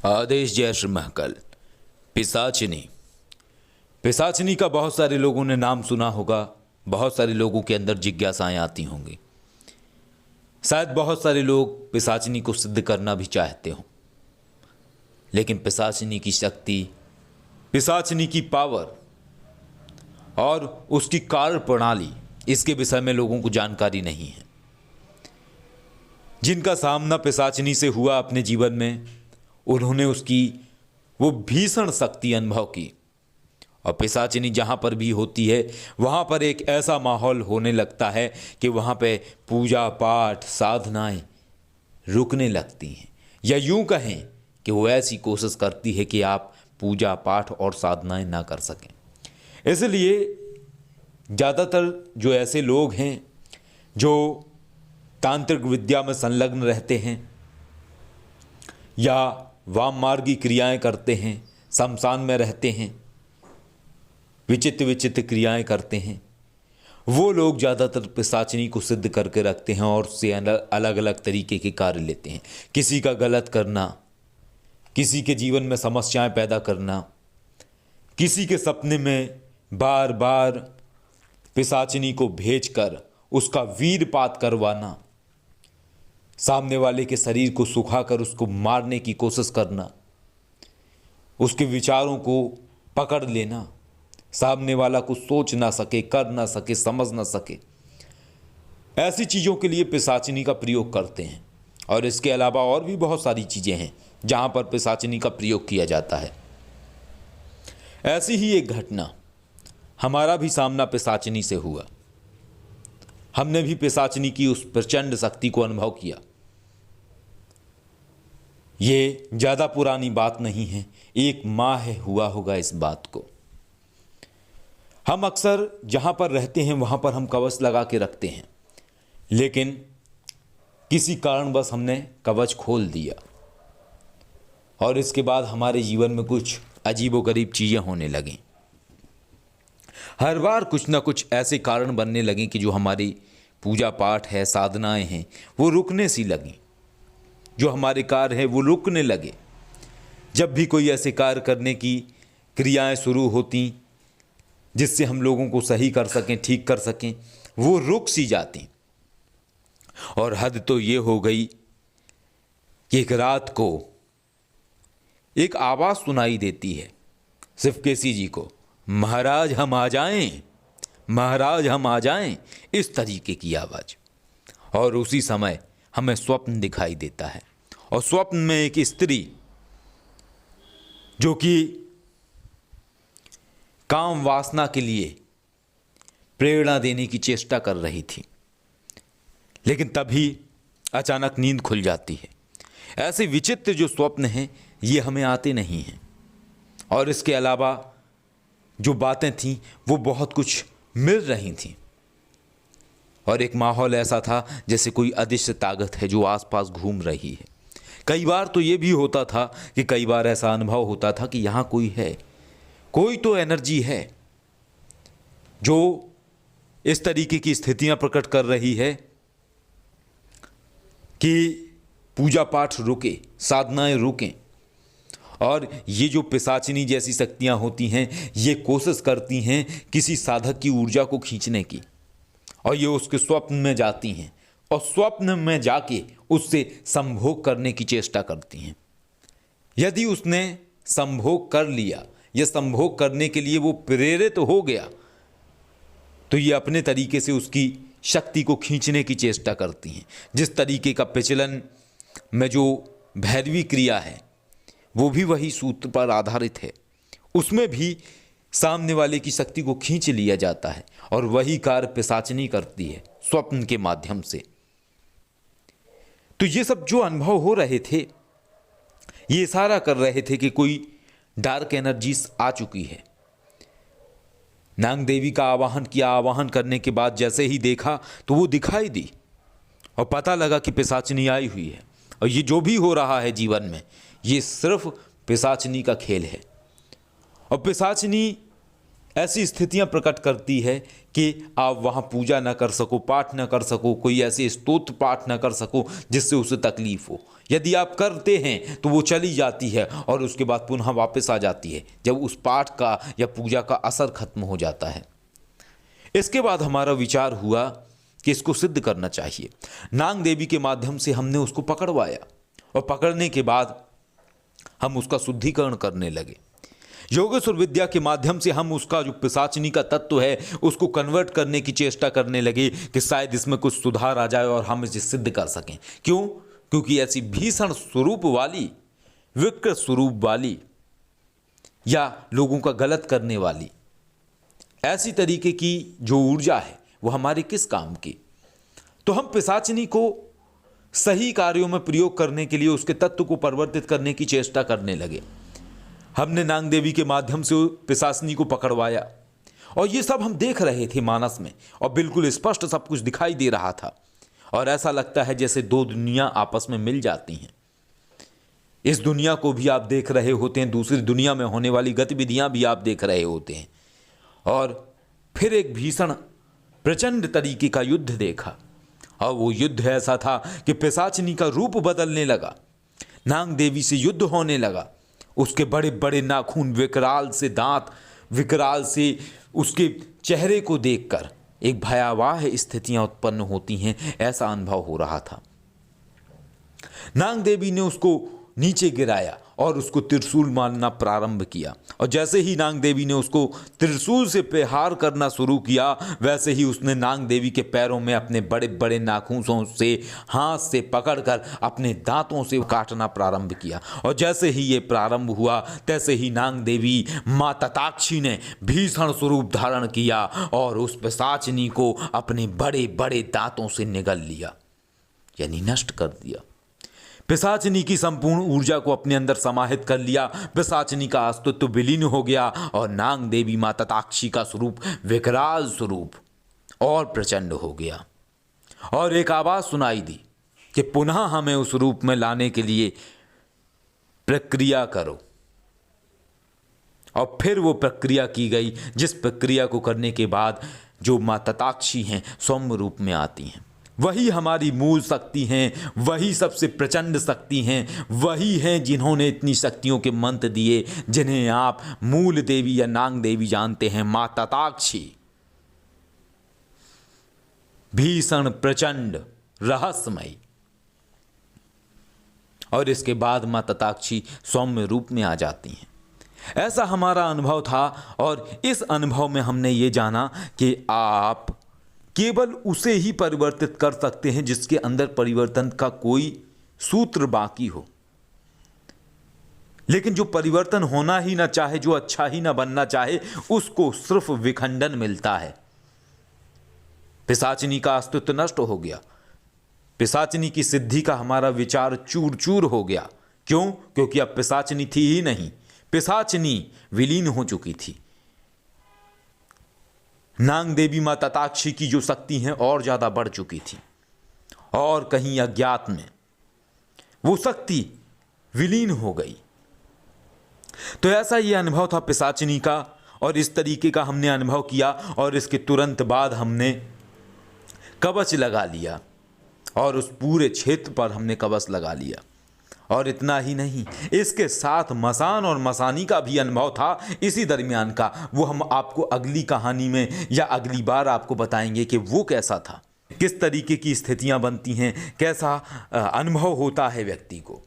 आदेश जय श्री महाकाल। पिशाचिनी। पिशाचिनी का बहुत सारे लोगों ने नाम सुना होगा। बहुत सारे लोगों के अंदर जिज्ञासाएं आती होंगी। शायद बहुत सारे लोग पिशाचिनी को सिद्ध करना भी चाहते हों, लेकिन पिशाचिनी की शक्ति, पिशाचिनी की पावर और उसकी कार्य प्रणाली, इसके विषय में लोगों को जानकारी नहीं है। जिनका सामना पिशाचिनी से हुआ अपने जीवन में, उन्होंने उसकी वो भीषण शक्ति अनुभव की। और पिशाचिनी जहाँ पर भी होती है, वहाँ पर एक ऐसा माहौल होने लगता है कि वहाँ पे पूजा पाठ साधनाएं रुकने लगती हैं, या यूँ कहें कि वो ऐसी कोशिश करती है कि आप पूजा पाठ और साधनाएं ना कर सकें। इसलिए ज़्यादातर जो ऐसे लोग हैं जो तांत्रिक विद्या में संलग्न रहते हैं या वाममार्गी क्रियाएं करते हैं, शमशान में रहते हैं, विचित्र विचित्र क्रियाएं करते हैं, वो लोग ज़्यादातर पिशाचिनी को सिद्ध करके रखते हैं और उससे अलग अलग तरीके के कार्य लेते हैं। किसी का गलत करना, किसी के जीवन में समस्याएं पैदा करना, किसी के सपने में बार बार पिशाचिनी को भेजकर उसका वीरपात करवाना, सामने वाले के शरीर को सुखाकर उसको मारने की कोशिश करना, उसके विचारों को पकड़ लेना, सामने वाला कुछ सोच ना सके, कर ना सके, समझ ना सके, ऐसी चीज़ों के लिए पिशाचिनी का प्रयोग करते हैं। और इसके अलावा और भी बहुत सारी चीज़ें हैं जहाँ पर पिशाचिनी का प्रयोग किया जाता है। ऐसी ही एक घटना हमारा भी सामना पिशाचिनी से हुआ। हमने भी पिशाचिनी की उस प्रचंड शक्ति को अनुभव किया। ये ज़्यादा पुरानी बात नहीं है, 1 माह हुआ होगा इस बात को। हम अक्सर जहाँ पर रहते हैं वहाँ पर हम कवच लगा के रखते हैं, लेकिन किसी कारणवश हमने कवच खोल दिया और इसके बाद हमारे जीवन में कुछ अजीबोगरीब चीज़ें होने लगीं। हर बार कुछ ना कुछ ऐसे कारण बनने लगे कि जो हमारी पूजा पाठ है, साधनाएं हैं, वो रुकने सी लगीं। जो हमारे कार्य है वो रुकने लगे। जब भी कोई ऐसे कार्य करने की क्रियाएं शुरू होती जिससे हम लोगों को सही कर सकें, ठीक कर सकें, वो रुक सी जाती। और हद तो ये हो गई कि एक रात को एक आवाज़ सुनाई देती है शिवकेशी जी को, महाराज हम आ जाएं, महाराज हम आ जाएं, इस तरीके की आवाज़। और उसी समय हमें स्वप्न दिखाई देता है, और स्वप्न में एक स्त्री जो कि काम वासना के लिए प्रेरणा देने की चेष्टा कर रही थी, लेकिन तभी अचानक नींद खुल जाती है। ऐसे विचित्र जो स्वप्न हैं ये हमें आते नहीं हैं। और इसके अलावा जो बातें थीं वो बहुत कुछ मिल रही थीं, और एक माहौल ऐसा था जैसे कोई अदृश्य ताकत है जो आसपास घूम रही है। कई बार तो ये भी होता था कि कई बार ऐसा अनुभव होता था कि यहाँ कोई है, कोई तो एनर्जी है जो इस तरीके की स्थितियाँ प्रकट कर रही है कि पूजा पाठ रुके, साधनाएं रुकें। और ये जो पिशाचिनी जैसी शक्तियाँ होती हैं, ये कोशिश करती हैं किसी साधक की ऊर्जा को खींचने की, और ये उसके स्वप्न में जाती हैं और स्वप्न में जाके उससे संभोग करने की चेष्टा करती हैं। यदि उसने संभोग कर लिया या संभोग करने के लिए वो प्रेरित हो गया, तो ये अपने तरीके से उसकी शक्ति को खींचने की चेष्टा करती हैं। जिस तरीके का प्रचलन में जो भैरवी क्रिया है वो भी वही सूत्र पर आधारित है। उसमें भी सामने वाले की शक्ति को खींच लिया जाता है, और वही कार्य पिशाचिनी करती है स्वप्न के माध्यम से। तो ये सब जो अनुभव हो रहे थे, ये इशारा कर रहे थे कि कोई डार्क एनर्जीज आ चुकी है। नाग देवी का आवाहन किया। आवाहन करने के बाद जैसे ही देखा तो वो दिखाई दी, और पता लगा कि पिशाचिनी आई हुई है। और ये जो भी हो रहा है जीवन में, ये सिर्फ पिशाचिनी का खेल है। और पिशाचिनी ऐसी स्थितियां प्रकट करती है कि आप वहां पूजा न कर सको, पाठ न कर सको, कोई ऐसे स्तोत्र पाठ न कर सको जिससे उसे तकलीफ हो। यदि आप करते हैं तो वो चली जाती है और उसके बाद पुनः वापस आ जाती है जब उस पाठ का या पूजा का असर खत्म हो जाता है। इसके बाद हमारा विचार हुआ कि इसको सिद्ध करना चाहिए। नाग देवी के माध्यम से हमने उसको पकड़वाया और पकड़ने के बाद हम उसका शुद्धिकरण करने लगे। योगेश्वर विद्या के माध्यम से हम उसका जो पिशाचिनी का तत्व है उसको कन्वर्ट करने की चेष्टा करने लगे कि शायद इसमें कुछ सुधार आ जाए और हम इसे सिद्ध कर सकें। क्यों? क्योंकि ऐसी भीषण स्वरूप वाली, विकृत स्वरूप वाली या लोगों का गलत करने वाली ऐसी तरीके की जो ऊर्जा है वो हमारे किस काम की। तो हम पिशाचिनी को सही कार्यों में प्रयोग करने के लिए, उसके तत्व को परिवर्तित करने की चेष्टा करने लगे। हमने नाग देवी के माध्यम से पिशाचिनी को पकड़वाया और ये सब हम देख रहे थे मानस में, और बिल्कुल स्पष्ट सब कुछ दिखाई दे रहा था और ऐसा लगता है जैसे दो दुनिया आपस में मिल जाती हैं। इस दुनिया को भी आप देख रहे होते हैं, दूसरी दुनिया में होने वाली गतिविधियां भी आप देख रहे होते हैं। और फिर एक भीषण प्रचंड तरीके का युद्ध देखा और वो युद्ध ऐसा था कि पिशाचिनी का रूप बदलने लगा, नाग देवी से युद्ध होने लगा। उसके बड़े बड़े नाखून, विकराल से दांत, विकराल से उसके चेहरे को देखकर एक भयावह स्थितियां उत्पन्न होती हैं, ऐसा अनुभव हो रहा था। नाग देवी ने उसको नीचे गिराया और उसको त्रिशूल मारना प्रारंभ किया, और जैसे ही नाग देवी ने उसको त्रिशूल से प्रहार करना शुरू किया वैसे ही उसने नाग देवी के पैरों में अपने बड़े बड़े नाखूनों से, हाथ से पकड़कर अपने दांतों से काटना प्रारंभ किया। और जैसे ही ये प्रारंभ हुआ तैसे ही नाग देवी माँ तताक्षी ने भीषण स्वरूप धारण किया और उस पिशाचिनी को अपने बड़े बड़े दांतों से निगल लिया, यानी नष्ट कर दिया। पिशाचिनी की संपूर्ण ऊर्जा को अपने अंदर समाहित कर लिया। पिशाचिनी का अस्तित्व विलीन हो गया और नाग देवी माँ तताक्षी का स्वरूप, विकराल स्वरूप और प्रचंड हो गया। और एक आवाज सुनाई दी कि पुनः हमें उस रूप में लाने के लिए प्रक्रिया करो। और फिर वो प्रक्रिया की गई, जिस प्रक्रिया को करने के बाद जो माँ तताक्षी हैं सौम्य रूप में आती हैं। वही हमारी मूल शक्ति हैं, वही सबसे प्रचंड शक्ति हैं, वही हैं जिन्होंने इतनी शक्तियों के मंत्र दिए, जिन्हें आप मूल देवी या नाग देवी जानते हैं, माँ तताक्षी। भीषण, प्रचंड, रहस्यमयी। और इसके बाद माँ तताक्षी सौम्य रूप में आ जाती हैं। ऐसा हमारा अनुभव था और इस अनुभव में हमने ये जाना कि आप केवल उसे ही परिवर्तित कर सकते हैं जिसके अंदर परिवर्तन का कोई सूत्र बाकी हो। लेकिन जो परिवर्तन होना ही ना चाहे, जो अच्छा ही ना बनना चाहे, उसको सिर्फ विखंडन मिलता है। पिशाचिनी का अस्तित्व नष्ट हो गया, पिशाचिनी की सिद्धि का हमारा विचार चूर चूर हो गया। क्यों? क्योंकि अब पिशाचिनी थी ही नहीं, पिशाचिनी विलीन हो चुकी थी। नाग देवी माँ तताक्षी की जो शक्ति है और ज़्यादा बढ़ चुकी थी और कहीं अज्ञात में वो शक्ति विलीन हो गई। तो ऐसा ये अनुभव था पिशाचिनी का और इस तरीके का हमने अनुभव किया। और इसके तुरंत बाद हमने कवच लगा लिया और उस पूरे क्षेत्र पर हमने कवच लगा लिया। और इतना ही नहीं, इसके साथ मसान और मसानी का भी अनुभव था इसी दरमियान का। वो हम आपको अगली कहानी में या अगली बार आपको बताएंगे कि वो कैसा था, किस तरीके की स्थितियां बनती हैं, कैसा अनुभव होता है व्यक्ति को।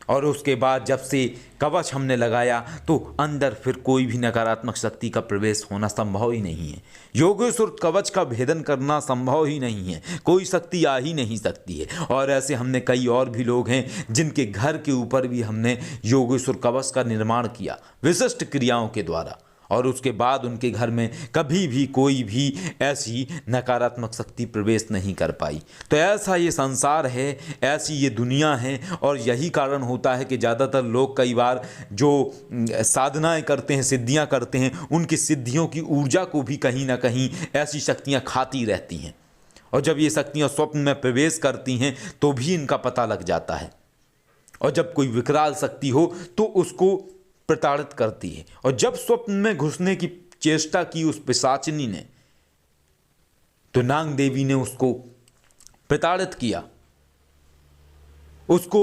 और उसके बाद जब से कवच हमने लगाया तो अंदर फिर कोई भी नकारात्मक शक्ति का प्रवेश होना संभव ही नहीं है। योगेश्वर कवच का भेदन करना संभव ही नहीं है, कोई शक्ति आ ही नहीं सकती है। और ऐसे हमने कई और भी लोग हैं जिनके घर के ऊपर भी हमने योगेश्वर कवच का निर्माण किया विशिष्ट क्रियाओं के द्वारा, और उसके बाद उनके घर में कभी भी कोई भी ऐसी नकारात्मक शक्ति प्रवेश नहीं कर पाई। तो ऐसा ये संसार है, ऐसी ये दुनिया है। और यही कारण होता है कि ज़्यादातर लोग कई बार जो साधनाएं करते हैं, सिद्धियां करते हैं, उनकी सिद्धियों की ऊर्जा को भी कहीं ना कहीं ऐसी शक्तियां खाती रहती हैं। और जब ये शक्तियां स्वप्न में प्रवेश करती हैं तो भी इनका पता लग जाता है। और जब कोई विकराल शक्ति हो तो उसको प्रताड़ित करती है। और जब स्वप्न में घुसने की चेष्टा की उस पिशाचिनी ने, तो नाग देवी ने उसको प्रताड़ित किया, उसको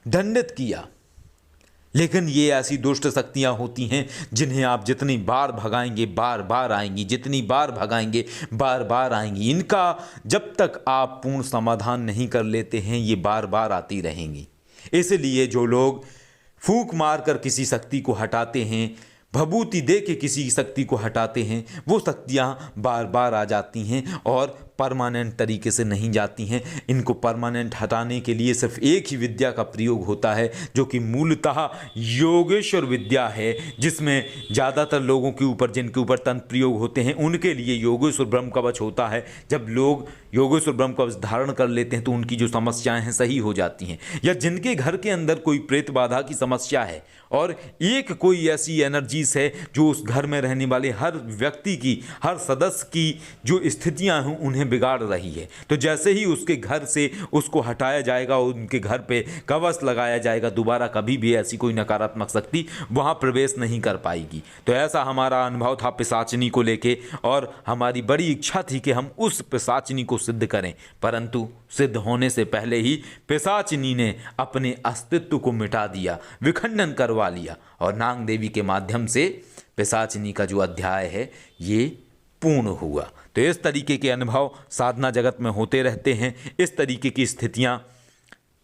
दंडित किया। लेकिन ये ऐसी दुष्ट शक्तियां होती हैं जिन्हें आप जितनी बार भगाएंगे बार बार आएंगी, जितनी बार भगाएंगे बार बार आएंगी। इनका जब तक आप पूर्ण समाधान नहीं कर लेते हैं ये बार बार आती रहेंगी। इसलिए जो लोग फूंक मारकर किसी शक्ति को हटाते हैं, भभूति दे के किसी शक्ति को हटाते हैं, वो शक्तियां बार बार आ जाती हैं और परमानेंट तरीके से नहीं जाती हैं। इनको परमानेंट हटाने के लिए सिर्फ एक ही विद्या का प्रयोग होता है, जो कि मूलतः योगेश्वर विद्या है, जिसमें ज़्यादातर लोगों के ऊपर, जिनके ऊपर तंत्र प्रयोग होते हैं, उनके लिए योगेश्वर ब्रह्म कवच होता है। जब लोग योगेश्वर ब्रह्म कवच धारण कर लेते हैं तो उनकी जो समस्याएं हैं सही हो जाती हैं। या जिनके घर के अंदर कोई प्रेत बाधा की समस्या है और एक कोई ऐसी एनर्जीज है जो उस घर में रहने वाले हर व्यक्ति की, हर सदस्य की जो स्थितियां हैं उन्हें बिगाड़ रही है, तो जैसे ही उसके घर से उसको हटाया जाएगा, उनके घर पे कवच लगाया जाएगा, दोबारा कभी भी ऐसी कोई नकारात्मक शक्ति वहां प्रवेश नहीं कर पाएगी। तो ऐसा हमारा अनुभव था पिशाचिनी को लेके, और हमारी बड़ी इच्छा थी कि हम उस पिशाचिनी को सिद्ध करें, परंतु सिद्ध होने से पहले ही पिशाचिनी ने अपने अस्तित्व को मिटा दिया, विखंडन करवा लिया, और नाग देवी के माध्यम से पिशाचिनी का जो अध्याय है ये पूर्ण हुआ। तो इस तरीके के अनुभव साधना जगत में होते रहते हैं, इस तरीके की स्थितियां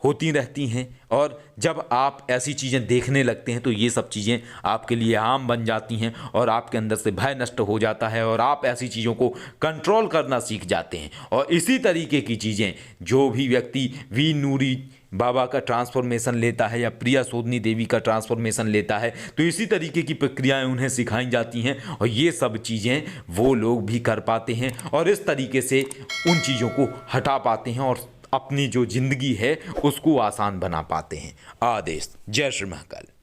होती रहती हैं, और जब आप ऐसी चीज़ें देखने लगते हैं तो ये सब चीज़ें आपके लिए आम बन जाती हैं और आपके अंदर से भय नष्ट हो जाता है और आप ऐसी चीज़ों को कंट्रोल करना सीख जाते हैं। और इसी तरीके की चीज़ें जो भी व्यक्ति वी नूरी बाबा का ट्रांसफॉर्मेशन लेता है या प्रिया सोदनी देवी का ट्रांसफॉर्मेशन लेता है, तो इसी तरीके की प्रक्रियाएं उन्हें सिखाई जाती हैं और ये सब चीज़ें वो लोग भी कर पाते हैं और इस तरीके से उन चीज़ों को हटा पाते हैं और अपनी जो जिंदगी है उसको आसान बना पाते हैं। आदेश। जय श्री महाकाल।